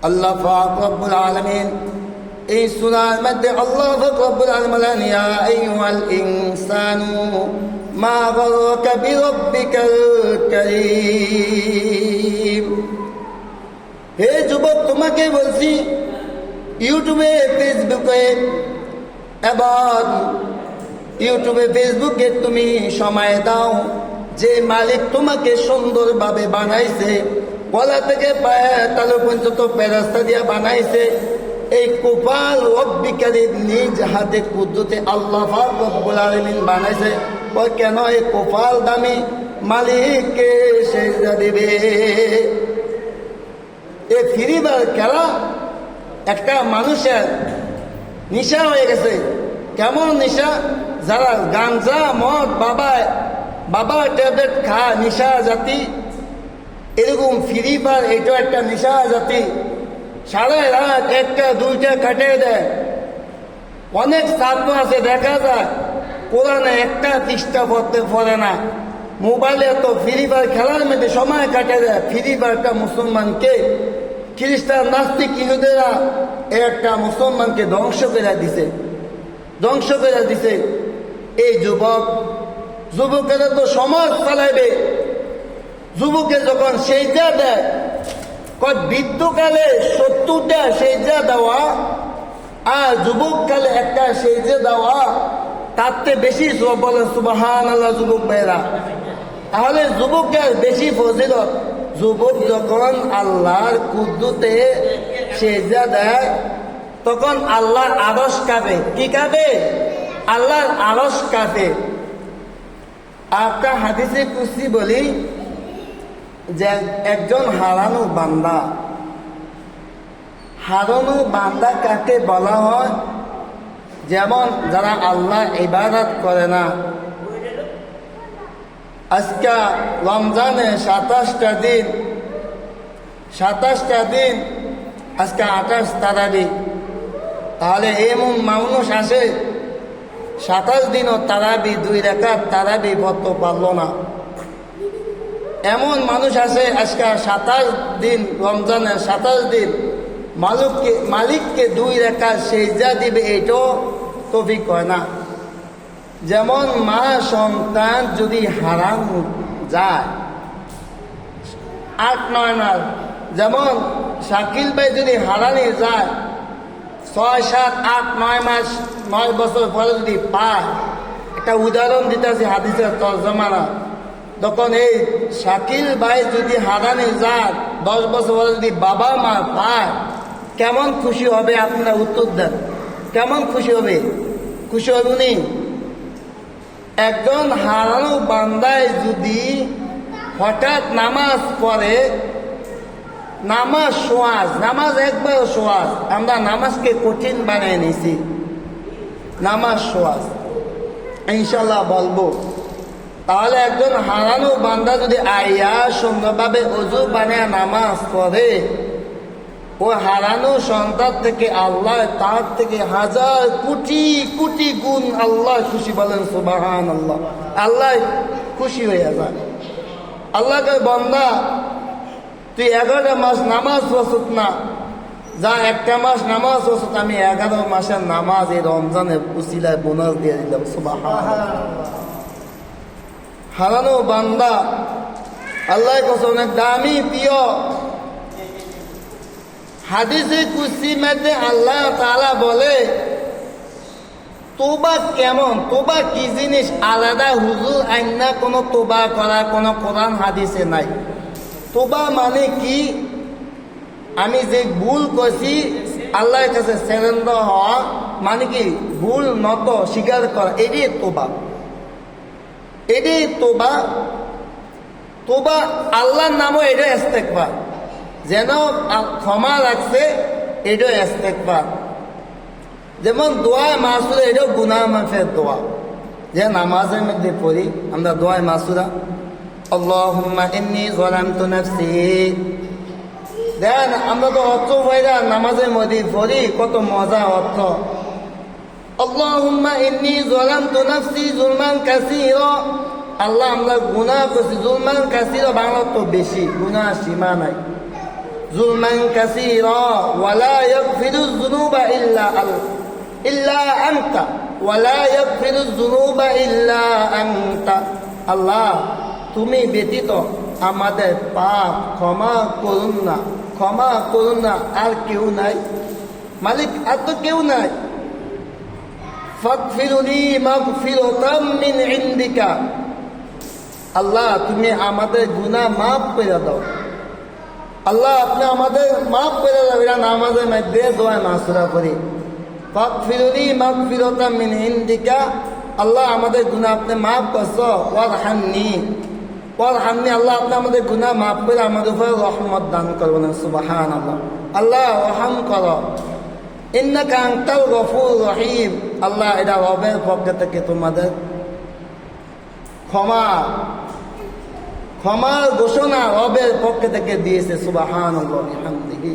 আল্লাহ পাক রব্বুল আলামিন এই সূরার মধ্যে আল্লাহ পাক রব্বুল আলামিন বলেন, ইয়া আইয়ুহাল ইনসানু মা গাররাকা বিরাব্বিকাল কারীম। হে যুবক, তোমাকে বলছি, ইউটিউবে ফেসবুকে এবং ইউটিউবে ফেসবুকে তুমি সময় দাও। যে মালিক তোমাকে সুন্দরভাবে বানাইছে, গলা থেকে পায়ে তালু পর্যন্ত ফেরেশতা দিয়া বানাইছে, এই কপাল রব্বিকারীর নিজ হাতে কুদরতে আল্লাহ পাক রব্বুল আলামিন বানাইছে। ওই কেন এই কপাল দামি মালিককে সেজদা দিবে? এ ফিরিবার খেলা একটা মানুষের নেশা হয়ে গেছে। কেমন নেশা? যারা গাঞ্জা মদ বাবা ট্যাবলেট খা নেশা জাতি, এরকম ফিরিবার এটা একটা নেশা জাতি। সারা রাত একটা দুইটা কাটিয়ে দেয়। অনেক ছাত্র আছে দেখা যায় কোরআনে একটা পৃষ্ঠা পড়তে পারে না, মোবাইলে তো ফ্রি ফায়ার খেলার মধ্যে সময় কাটে দেয়। ফ্রি ফায়ারটা মুসলমানকে, খ্রিস্টান নাস্তিক ইহুদেরা একটা মুসলমানকে ধ্বংস করে দিছে। এই যুবকেরা তো সমাজ চালাইবে। যুবকে যখন সেজদা দেয়, বৃদ্ধকালে 70টা সেজদা দেওয়া আর যুবককালে একটা সেজদা দেওয়া, তার চেয়ে বেশি বলেন সুবহানাল্লাহ যুবক ভাইরা। তাহলে যুবকের বেশি ফজিলত। যুবক যখন আল্লাহর কুদরতে সেজদা দেয়, তখন আল্লাহর আরশ কাঁপে। কি কাঁপে? আল্লাহর আরশ কাঁপে। একটা হাদিসে কুদসি বলি যে একজন হারানো বান্দা কাকে বলা হয়? যেমন যারা আল্লাহ ইবাদত করে না। আজকে রমজানে 27টা দিন, আজকে 28 তারাবি। তাহলে এমন মানুষ আসে 27 দিনও তারাবি 2 রাকাত তারাবি পড়তে পারল না। এমন মানুষ আছে আজকে 27 দিন, রমজানের 27 দিন মালিককে 2 রাকাত সেজদা দিবে, এটাও তৌফিক হয় না। যেমন মা সন্তান যদি হারাম যায় 8-9 মাস, যেমন শাকিল ভাই যদি হারানি যায় 6-7-8-9 মাস, 9 বছর পরে যদি পায়, একটা উদাহরণ দিতেছি হাদিসের তরজমানা। তখন এই শাকিল ভাই যদি হারানি যায় 10 বছর পরে যদি বাবা মা পায়, কেমন খুশি হবে? আপনারা উত্তর দেন। কেমন খুশি হবে? খুশি হবে উনি? একজন হারানো বান্দায় যদি হঠাৎ নামাজ পড়ে, নামাজ একবার সোয়াজ। আমরা নামাজকে কঠিন বানিয়ে নিছি। নামাজ সোয়াজ ইনশাল্লাহ বলবো। তাহলে একজন হারানো বান্দা যদি আইয়া সুন্দরভাবে ওযু বানিয়ে নামাজ পড়ে, ও হারানো সন্তান থেকে আল্লাহ তার থেকে 1000 কোটি গুণ আল্লাহ খুশি। বলেন সুবহানাল্লাহ। আল্লাহ খুশি হয়ে যায়। আল্লাহকে বান্দা তুই 11 মাস নামাজ পড়ছত না, যা একটা মাস নামাজ পড়ছত, আমি 11 মাসের নামাজ এই রমজানের উসিলায় বোনাস দিয়ে দিলাম। সুবহানাল্লাহ। হারানো বান্দা আল্লাহ কাছে অনেক দামি, প্রিয়। হাদিসে কুদসি মধ্যে আল্লাহ তাআলা বলে, তোবা কেমন, তোবা কি জিনিস, আলাদা হুজুর আইনা কোনো তোবা করা কোনো কোরআন হাদিসে নাই। তোবা মানে কি? আমি যে ভুল করছি আল্লাহর কাছে সেরেন্ডার হওয়া, মানে কি ভুল নত স্বীকার করা, এটাই তোবা। তোবা আল্লাহর নামও এটা ইস্তেগফার। যেন ক্ষমা রাখছে, এটাও ইস্তেগফার। যেমন দোয়া মাসুরা, এটাও গুনাহ মাফের দোয়া। যে নামাজের মধ্যে পড়ি আমরা দোয়া মাসুরা, আল্লাহুম্মা ইন্নী যালামতু নাফসি। দেন আমরা তো অর্থ ভাইরা নামাজের মধ্যে পড়ি, কত মজা অর্থ। আল্লাহুম্মা ইন্নী যালামতু নাফসি যুলমান কাসীরা। আল্লাহ আমরা গুনাহ করছি, যুলমান কাসীরা বাংলা তো বেশি, গুনাহ সীমা নাই। যুলমান কাসীরা ওয়া লা ইয়াগফিরুয যুনুবা ইল্লা আনতা ওয়া লা ইয়াগফিরুয যুনুবা ইল্লা আনতা। আল্লাহ, তুমি ব্যতীত আমাদের পাপ ক্ষমা করুন না, আর কেউ নাই মালিক, আর তো কেউ নাই। ফাগফিরলি মাগফিরাতাম মিন ইনদিকা। আল্লাহ, তুমি আমাদের গুনাহ মাফ করে দাও। আল্লাহ, আপনি আমাদের মাফ করে দাও। এরা নামাজের মধ্যে দোয়া মাসুরা করি, ফাগফিরলি মাগফিরাতাম মিন ইনদিকা। আল্লাহ, আমাদের গুনাহ আপনি মাফ করছো। ওয়ারহামনি, আল্লাহ আপনি আমাদের গুনাহ মাফ করে আমাদের উপর রহমত দান করবেন। সুবহানাল্লাহ। আল্লাহ রহম করো। ইন্নাকা আনতাল গফুর রহিম। আল্লাহ, এটা রবের পক্ষ থেকে তোমাদের ক্ষমার ঘোষণা রবের পক্ষ থেকে দিয়েছে। সুবহানাল্লাহ বিহামদিহি।